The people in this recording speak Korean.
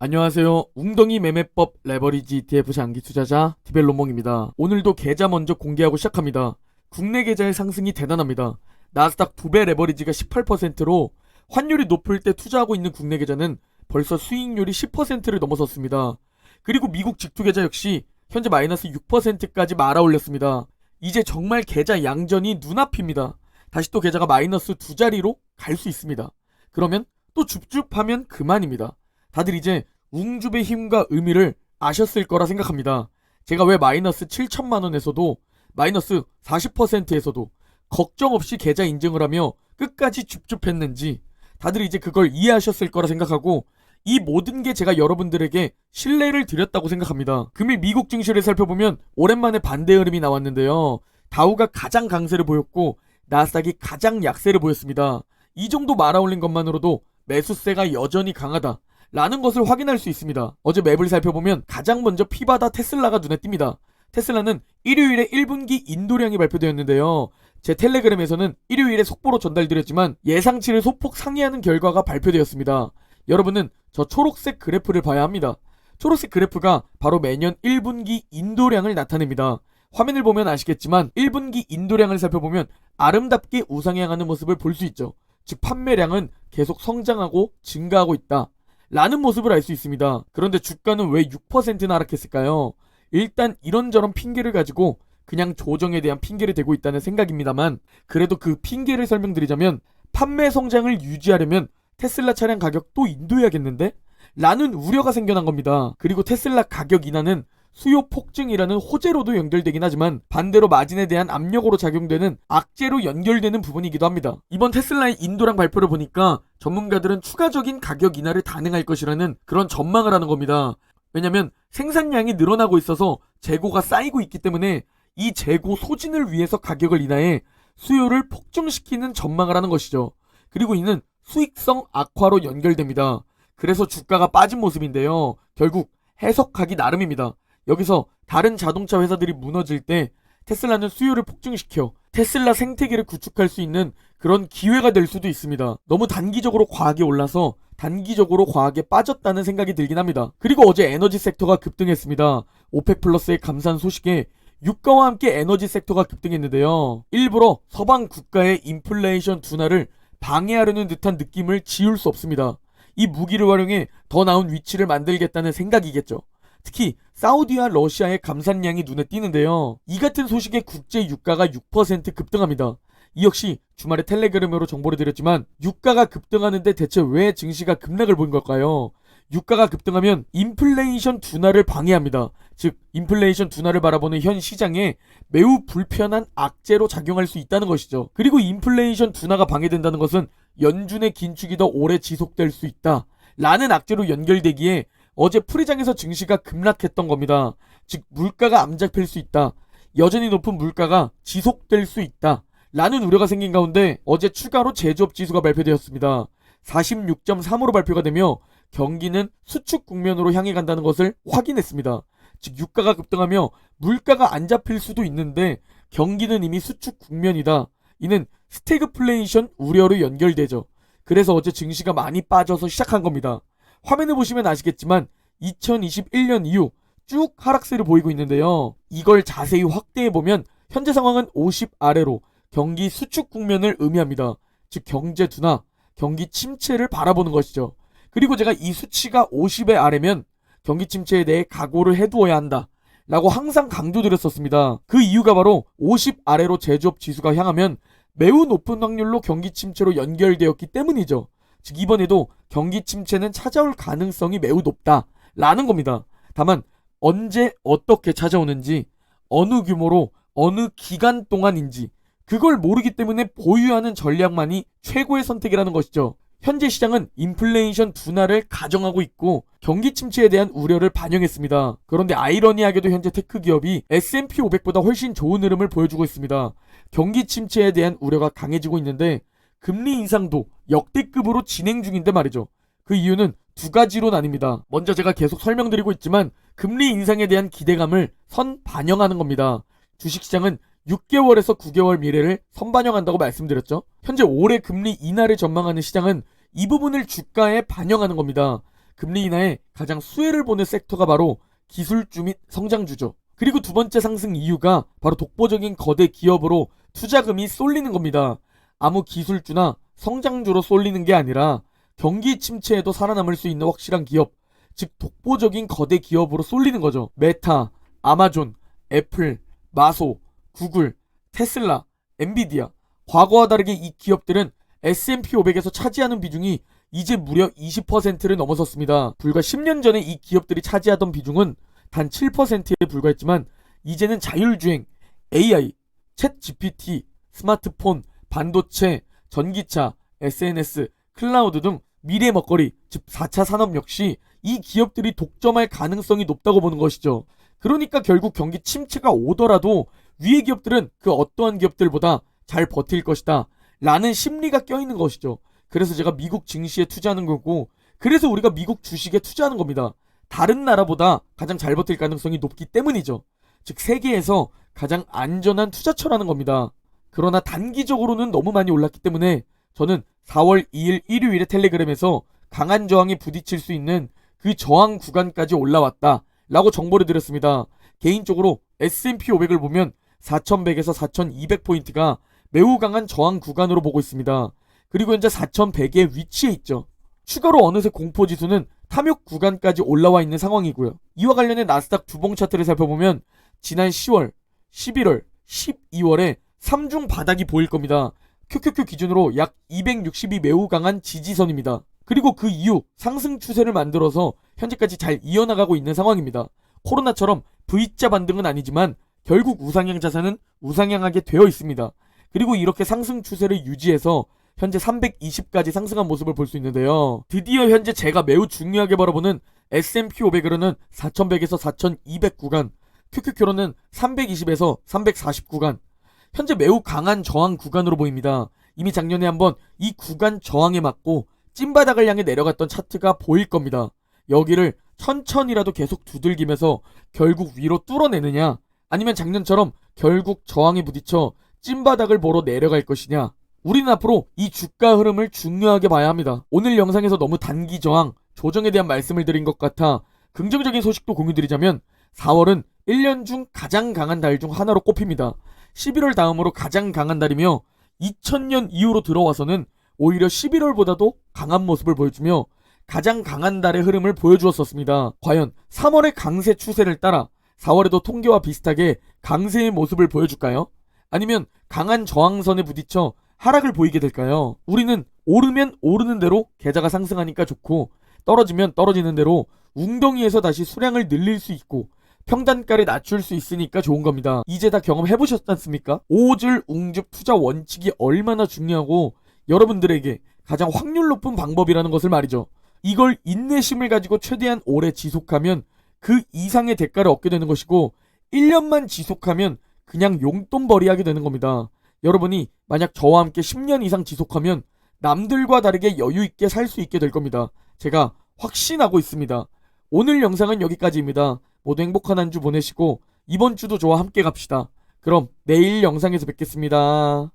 안녕하세요. 웅덩이 매매법 레버리지 ETF 장기 투자자 디벨로몽입니다. 오늘도 계좌 먼저 공개하고 시작합니다. 국내 계좌의 상승이 대단합니다. 나스닥 2배 레버리지가 18%로 환율이 높을 때 투자하고 있는 국내 계좌는 벌써 수익률이 10%를 넘어섰습니다. 그리고 미국 직투 계좌 역시 현재 마이너스 6%까지 말아올렸습니다. 이제 정말 계좌 양전이 눈앞입니다. 다시 또 계좌가 마이너스 두 자리로 갈 수 있습니다. 그러면 또 줍줍하면 그만입니다. 다들 이제 웅줍의 힘과 의미를 아셨을 거라 생각합니다. 제가 왜 마이너스 7천만원에서도 마이너스 40%에서도 걱정 없이 계좌 인증을 하며 끝까지 줍줍했는지 다들 이제 그걸 이해하셨을 거라 생각하고 이 모든 게 제가 여러분들에게 신뢰를 드렸다고 생각합니다. 금일 미국 증시를 살펴보면 오랜만에 반대 흐름이 나왔는데요. 다우가 가장 강세를 보였고 나스닥이 가장 약세를 보였습니다. 이 정도 말아올린 것만으로도 매수세가 여전히 강하다 라는 것을 확인할 수 있습니다. 어제 맵을 살펴보면 가장 먼저 피바다 테슬라가 눈에 띕니다. 테슬라는 일요일에 1분기 인도량이 발표되었는데요. 제 텔레그램에서는 일요일에 속보로 전달드렸지만 예상치를 소폭 상회하는 결과가 발표되었습니다. 여러분은 저 초록색 그래프를 봐야 합니다. 초록색 그래프가 바로 매년 1분기 인도량을 나타냅니다. 화면을 보면 아시겠지만 1분기 인도량을 살펴보면 아름답게 우상향하는 모습을 볼 수 있죠. 즉 판매량은 계속 성장하고 증가하고 있다 라는 모습을 알 수 있습니다. 그런데 주가는 왜 6%나 하락했을까요? 일단 이런저런 핑계를 가지고 그냥 조정에 대한 핑계를 대고 있다는 생각입니다만 그래도 그 핑계를 설명드리자면 판매 성장을 유지하려면 테슬라 차량 가격 또 인도해야겠는데? 라는 우려가 생겨난 겁니다. 그리고 테슬라 가격 인하는 수요 폭증이라는 호재로도 연결되긴 하지만 반대로 마진에 대한 압력으로 작용되는 악재로 연결되는 부분이기도 합니다. 이번 테슬라의 인도량 발표를 보니까 전문가들은 추가적인 가격 인하를 단행할 것이라는 그런 전망을 하는 겁니다. 왜냐면 생산량이 늘어나고 있어서 재고가 쌓이고 있기 때문에 이 재고 소진을 위해서 가격을 인하해 수요를 폭증시키는 전망을 하는 것이죠. 그리고 이는 수익성 악화로 연결됩니다. 그래서 주가가 빠진 모습인데요. 결국 해석하기 나름입니다. 여기서 다른 자동차 회사들이 무너질 때 테슬라는 수요를 폭증시켜 테슬라 생태계를 구축할 수 있는 그런 기회가 될 수도 있습니다. 너무 단기적으로 과하게 올라서 단기적으로 과하게 빠졌다는 생각이 들긴 합니다. 그리고 어제 에너지 섹터가 급등했습니다. 오펙 플러스의 감산 소식에 유가와 함께 에너지 섹터가 급등했는데요. 일부러 서방 국가의 인플레이션 둔화를 방해하려는 듯한 느낌을 지울 수 없습니다. 이 무기를 활용해 더 나은 위치를 만들겠다는 생각이겠죠. 특히 사우디와 러시아의 감산량이 눈에 띄는데요. 이 같은 소식에 국제 유가가 6% 급등합니다. 이 역시 주말에 텔레그램으로 정보를 드렸지만 유가가 급등하는데 대체 왜 증시가 급락을 보인 걸까요? 유가가 급등하면 인플레이션 둔화를 방해합니다. 즉 인플레이션 둔화를 바라보는 현 시장에 매우 불편한 악재로 작용할 수 있다는 것이죠. 그리고 인플레이션 둔화가 방해된다는 것은 연준의 긴축이 더 오래 지속될 수 있다 라는 악재로 연결되기에 어제 풀이장에서 증시가 급락했던 겁니다. 즉 물가가 안 잡힐 수 있다. 여전히 높은 물가가 지속될 수 있다. 라는 우려가 생긴 가운데 어제 추가로 제조업 지수가 발표되었습니다. 46.3으로 발표가 되며 경기는 수축 국면으로 향해 간다는 것을 확인했습니다. 즉 유가가 급등하며 물가가 안 잡힐 수도 있는데 경기는 이미 수축 국면이다. 이는 스태그플레이션 우려로 연결되죠. 그래서 어제 증시가 많이 빠져서 시작한 겁니다. 화면을 보시면 아시겠지만 2021년 이후 쭉 하락세를 보이고 있는데요. 이걸 자세히 확대해보면 현재 상황은 50 아래로 경기 수축 국면을 의미합니다. 즉 경제 둔화, 경기 침체를 바라보는 것이죠. 그리고 제가 이 수치가 50의 아래면 경기 침체에 대해 각오를 해두어야 한다 라고 항상 강조드렸었습니다. 그 이유가 바로 50 아래로 제조업 지수가 향하면 매우 높은 확률로 경기 침체로 연결되었기 때문이죠. 즉 이번에도 경기 침체는 찾아올 가능성이 매우 높다 라는 겁니다. 다만 언제 어떻게 찾아오는지 어느 규모로 어느 기간 동안인지 그걸 모르기 때문에 보유하는 전략만이 최고의 선택이라는 것이죠. 현재 시장은 인플레이션 둔화를 가정하고 있고 경기 침체에 대한 우려를 반영했습니다. 그런데 아이러니하게도 현재 테크 기업이 S&P 500보다 훨씬 좋은 흐름을 보여주고 있습니다. 경기 침체에 대한 우려가 강해지고 있는데 금리 인상도 역대급으로 진행 중인데 말이죠. 그 이유는 두 가지로 나뉩니다. 먼저 제가 계속 설명드리고 있지만 금리 인상에 대한 기대감을 선반영하는 겁니다. 주식시장은 6개월에서 9개월 미래를 선반영한다고 말씀드렸죠. 현재 올해 금리 인하를 전망하는 시장은 이 부분을 주가에 반영하는 겁니다. 금리 인하에 가장 수혜를 보는 섹터가 바로 기술주 및 성장주죠. 그리고 두 번째 상승 이유가 바로 독보적인 거대 기업으로 투자금이 쏠리는 겁니다. 아무 기술주나 성장주로 쏠리는 게 아니라 경기 침체에도 살아남을 수 있는 확실한 기업, 즉 독보적인 거대 기업으로 쏠리는 거죠. 메타, 아마존, 애플, 마소, 구글, 테슬라, 엔비디아. 과거와 다르게 이 기업들은 S&P 500에서 차지하는 비중이 이제 무려 20%를 넘어섰습니다. 불과 10년 전에 이 기업들이 차지하던 비중은 단 7%에 불과했지만 이제는 자율주행, AI, 챗 GPT, 스마트폰, 반도체, 전기차, SNS, 클라우드 등 미래 먹거리, 즉 4차 산업 역시 이 기업들이 독점할 가능성이 높다고 보는 것이죠. 그러니까 결국 경기 침체가 오더라도 위의 기업들은 그 어떠한 기업들보다 잘 버틸 것이다 라는 심리가 껴있는 것이죠. 그래서 제가 미국 증시에 투자하는 거고, 그래서 우리가 미국 주식에 투자하는 겁니다. 다른 나라보다 가장 잘 버틸 가능성이 높기 때문이죠. 즉 세계에서 가장 안전한 투자처라는 겁니다. 그러나 단기적으로는 너무 많이 올랐기 때문에 저는 4월 2일 일요일에 텔레그램에서 강한 저항에 부딪힐 수 있는 그 저항 구간까지 올라왔다 라고 정보를 드렸습니다. 개인적으로 S&P 500을 보면 4100에서 4200포인트가 매우 강한 저항 구간으로 보고 있습니다. 그리고 현재 4100에 위치해 있죠. 추가로 어느새 공포지수는 탐욕 구간까지 올라와 있는 상황이고요. 이와 관련해 나스닥 주봉 차트를 살펴보면 지난 10월, 11월, 12월에 3중 바닥이 보일 겁니다. QQQ 기준으로 약 260이 매우 강한 지지선입니다. 그리고 그 이후 상승 추세를 만들어서 현재까지 잘 이어나가고 있는 상황입니다. 코로나처럼 V자 반등은 아니지만 결국 우상향 자산은 우상향하게 되어 있습니다. 그리고 이렇게 상승 추세를 유지해서 현재 320까지 상승한 모습을 볼 수 있는데요. 드디어 현재 제가 매우 중요하게 바라보는 S&P 500으로는 4100에서 4200 구간, QQQ로는 320에서 340 구간, 현재 매우 강한 저항 구간으로 보입니다. 이미 작년에 한번 이 구간 저항에 맞고 찐바닥을 향해 내려갔던 차트가 보일 겁니다. 여기를 천천히라도 계속 두들기면서 결국 위로 뚫어내느냐, 아니면 작년처럼 결국 저항에 부딪혀 찐바닥을 보러 내려갈 것이냐. 우리는 앞으로 이 주가 흐름을 중요하게 봐야 합니다. 오늘 영상에서 너무 단기 저항, 조정에 대한 말씀을 드린 것 같아 긍정적인 소식도 공유드리자면 4월은 1년 중 가장 강한 달 중 하나로 꼽힙니다. 11월 다음으로 가장 강한 달이며 2000년 이후로 들어와서는 오히려 11월보다도 강한 모습을 보여주며 가장 강한 달의 흐름을 보여주었었습니다. 과연 3월의 강세 추세를 따라 4월에도 통계와 비슷하게 강세의 모습을 보여줄까요? 아니면 강한 저항선에 부딪혀 하락을 보이게 될까요? 우리는 오르면 오르는 대로 계좌가 상승하니까 좋고, 떨어지면 떨어지는 대로 웅덩이에서 다시 수량을 늘릴 수 있고 평단가를 낮출 수 있으니까 좋은 겁니다. 이제 다 경험해보셨지 않습니까? 오줄 웅줍 투자 원칙이 얼마나 중요하고 여러분들에게 가장 확률 높은 방법이라는 것을 말이죠. 이걸 인내심을 가지고 최대한 오래 지속하면 그 이상의 대가를 얻게 되는 것이고, 1년만 지속하면 그냥 용돈벌이 하게 되는 겁니다. 여러분이 만약 저와 함께 10년 이상 지속하면 남들과 다르게 여유있게 살 수 있게 될 겁니다. 제가 확신하고 있습니다. 오늘 영상은 여기까지입니다. 모두 행복한 한 주 보내시고 이번 주도 저와 함께 갑시다. 그럼 내일 영상에서 뵙겠습니다.